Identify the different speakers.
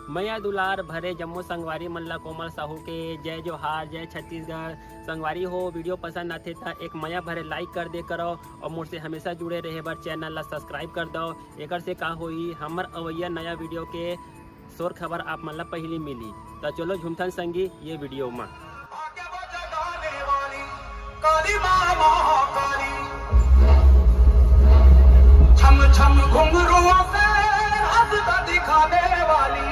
Speaker 1: मैया दुलार भरे जम्मू संगवारी मल्ला कोमल साहू के जय जोहार, जय छत्तीसगढ़। संगवारी हो वीडियो पसंद आते था एक मैया भरे लाइक कर दे करो और मुझसे हमेशा जुड़े रहे बर चैनल ला सब्सक्राइब कर दो। एक से का होई हमर अवैया नया वीडियो के शोर खबर आप मन ला पहली मिली। तो चलो झुमथन संगी ये वीडियो में
Speaker 2: छम छम घुंघरुओं से हंसता दिखाने वाली